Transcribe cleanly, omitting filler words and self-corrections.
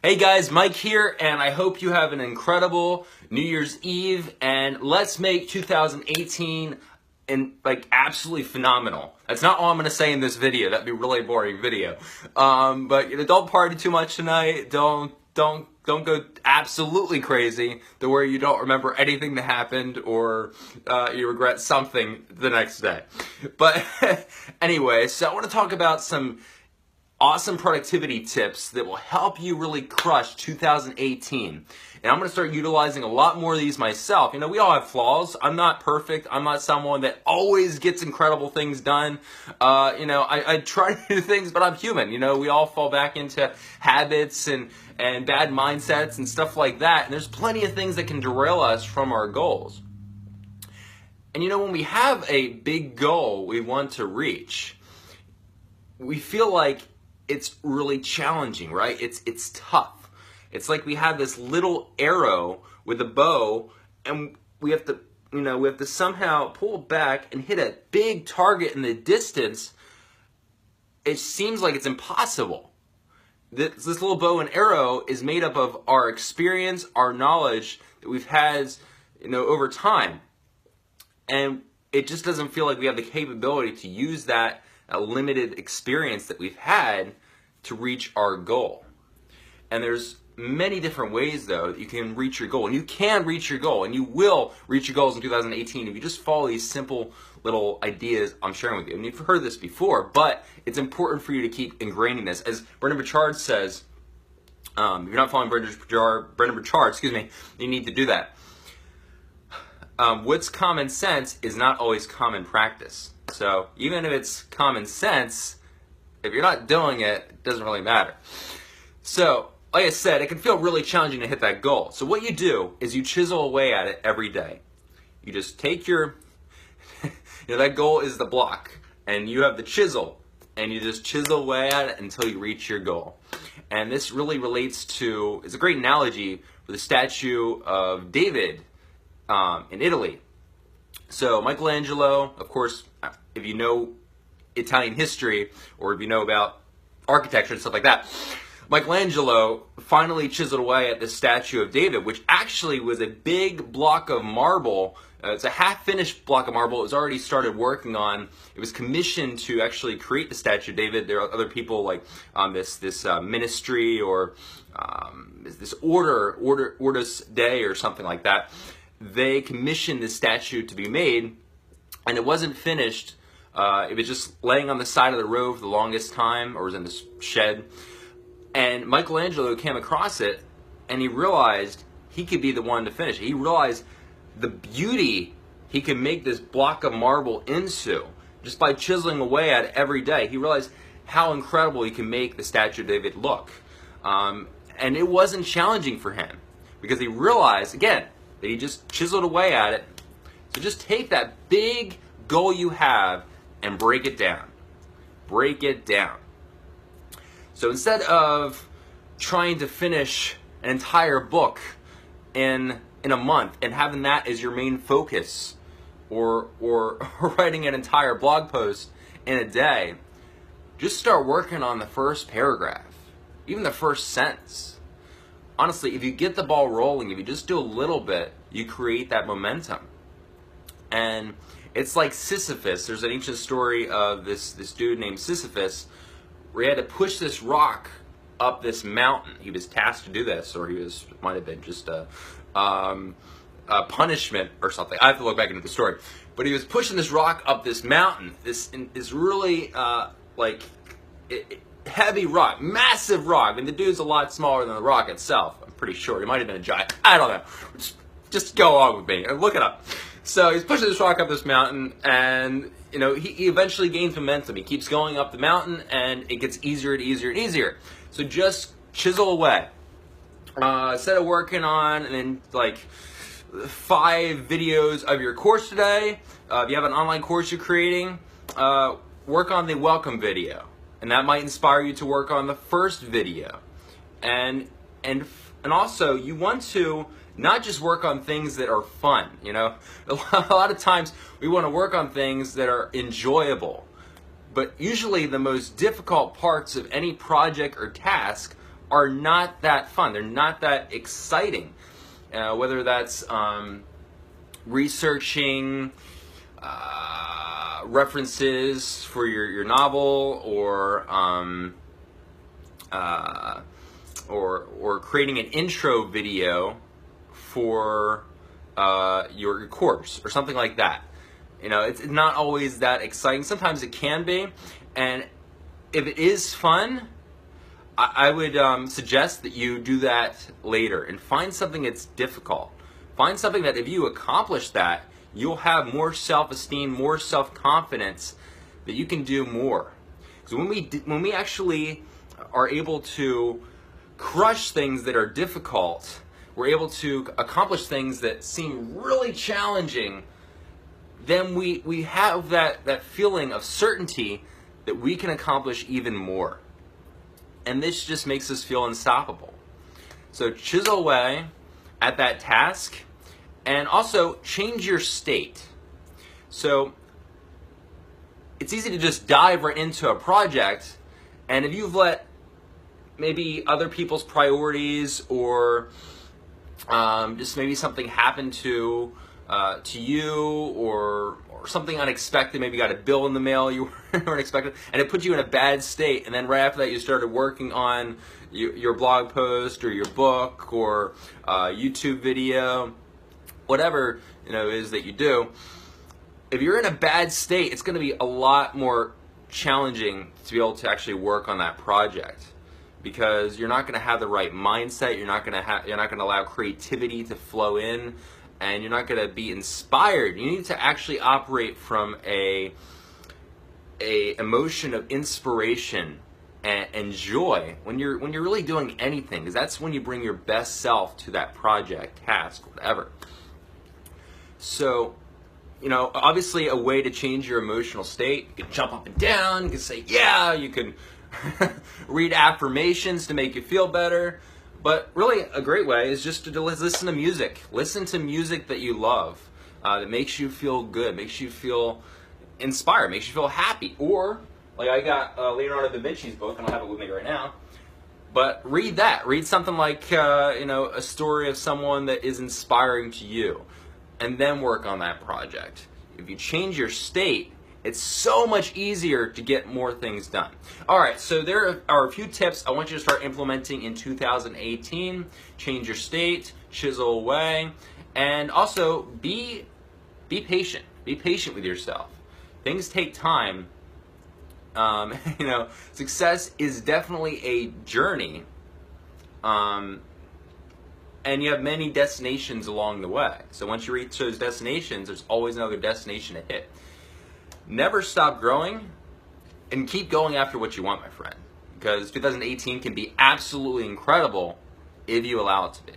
Hey guys, Mike here, and I hope you have an incredible New Year's Eve, and let's make 2018 absolutely phenomenal. That's not all I'm going to say in this video. That'd be a really boring video. But don't party too much tonight. Don't go absolutely crazy to where you don't remember anything that happened or you regret something the next day. But anyway, so I want to talk about some awesome productivity tips that will help you really crush 2018. And I'm going to start utilizing a lot more of these myself. We all have flaws. I'm not perfect. I'm not someone that always gets incredible things done. I try to do things, but I'm human. We all fall back into habits and bad mindsets and stuff like that. And there's plenty of things that can derail us from our goals. And when we have a big goal we want to reach, we feel like it's really challenging, right? It's tough. It's like we have this little arrow with a bow, and we have to somehow pull back and hit a big target in the distance. It seems like it's impossible. This little bow and arrow is made up of our experience, our knowledge that we've had, over time, and it just doesn't feel like we have the capability to use that limited experience that we've had to reach our goal. And there's many different ways, though, that you can reach your goal. And you can reach your goal, and you will reach your goals in 2018 if you just follow these simple little ideas I'm sharing with you. And you've heard this before, but it's important for you to keep ingraining this. As Brendon Burchard says, if you're not following Brendon Burchard, you need to do that. What's common sense is not always common practice. So even if it's common sense, if you're not doing it, it doesn't really matter. So, like I said, it can feel really challenging to hit that goal. So what you do is you chisel away at it every day. You just take your, that goal is the block, and you have the chisel, and you just chisel away at it until you reach your goal. And this really relates to, it's a great analogy for the statue of David in Italy. So Michelangelo, of course, if you know Italian history or if you know about architecture and stuff like that, Michelangelo finally chiseled away at the statue of David, which actually was a big block of marble. It's a half-finished block of marble. It was already started working on. It was commissioned to actually create the statue of David. There are other people like this ministry or this Ordus Dei or something like that. They commissioned this statue to be made, and it wasn't finished. It was just laying on the side of the road for the longest time, or was in this shed. And Michelangelo came across it, and he realized he could be the one to finish it. He realized the beauty he could make this block of marble into just by chiseling away at it every day. He realized how incredible he can make the statue of David look. And it wasn't challenging for him because he realized, again, that he just chiseled away at it. So just take that big goal you have and break it down. Break it down. So instead of trying to finish an entire book in a month and having that as your main focus, or writing an entire blog post in a day, just start working on the first paragraph, even the first sentence. Honestly, if you get the ball rolling, if you just do a little bit, you create that momentum. And it's like Sisyphus. There's an ancient story of this dude named Sisyphus where he had to push this rock up this mountain. He was tasked to do this, or might have been just a punishment or something. I have to look back into the story. But he was pushing this rock up this mountain, this really heavy rock, massive rock. And the dude's a lot smaller than the rock itself. I'm pretty sure. He might have been a giant. I don't know. Just go along with me and look it up. So he's pushing this rock up this mountain, and he eventually gains momentum. He keeps going up the mountain, and it gets easier and easier and easier. So just chisel away. Instead of working on 5 videos of your course today, if you have an online course you're creating, work on the welcome video. And that might inspire you to work on the first video. And also, you want to not just work on things that are fun. A lot of times we want to work on things that are enjoyable. But usually the most difficult parts of any project or task are not that fun. They're not that exciting. Whether that's researching references for your novel, or creating an intro video for your course or something like that. It's not always that exciting. Sometimes it can be, and if it is fun, I would suggest that you do that later and find something that's difficult. Find something that if you accomplish that, you'll have more self-esteem, more self-confidence that you can do more. Because when we actually are able to crush things that are difficult, we're able to accomplish things that seem really challenging, then we have that feeling of certainty that we can accomplish even more. And this just makes us feel unstoppable. So chisel away at that task, and also change your state. So it's easy to just dive right into a project, and if you've let maybe other people's priorities or just maybe something happen to you, or something unexpected, maybe you got a bill in the mail you weren't expecting, and it put you in a bad state, and then right after that you started working on your blog post or your book or YouTube video, whatever it is that you do. If you're in a bad state, it's going to be a lot more challenging to be able to actually work on that project, because you're not going to have the right mindset. You're not going to allow creativity to flow in, and you're not going to be inspired. You need to actually operate from a emotion of inspiration and joy when you're really doing anything, because that's when you bring your best self to that project, task, whatever. So, obviously a way to change your emotional state, you can jump up and down, you can say yeah, you can read affirmations to make you feel better. But really a great way is just to listen to music. Listen to music that you love, that makes you feel good, makes you feel inspired, makes you feel happy. Or, like I got Leonardo da Vinci's book, I don't have it with me right now, but read that. Read something like, a story of someone that is inspiring to you, and then work on that project. If you change your state, it's so much easier to get more things done. All right, so there are a few tips I want you to start implementing in 2018. Change your state, chisel away, and also be patient. Be patient with yourself. Things take time. Success is definitely a journey. And you have many destinations along the way. So once you reach those destinations, there's always another destination to hit. Never stop growing, and keep going after what you want, my friend. Because 2018 can be absolutely incredible if you allow it to be.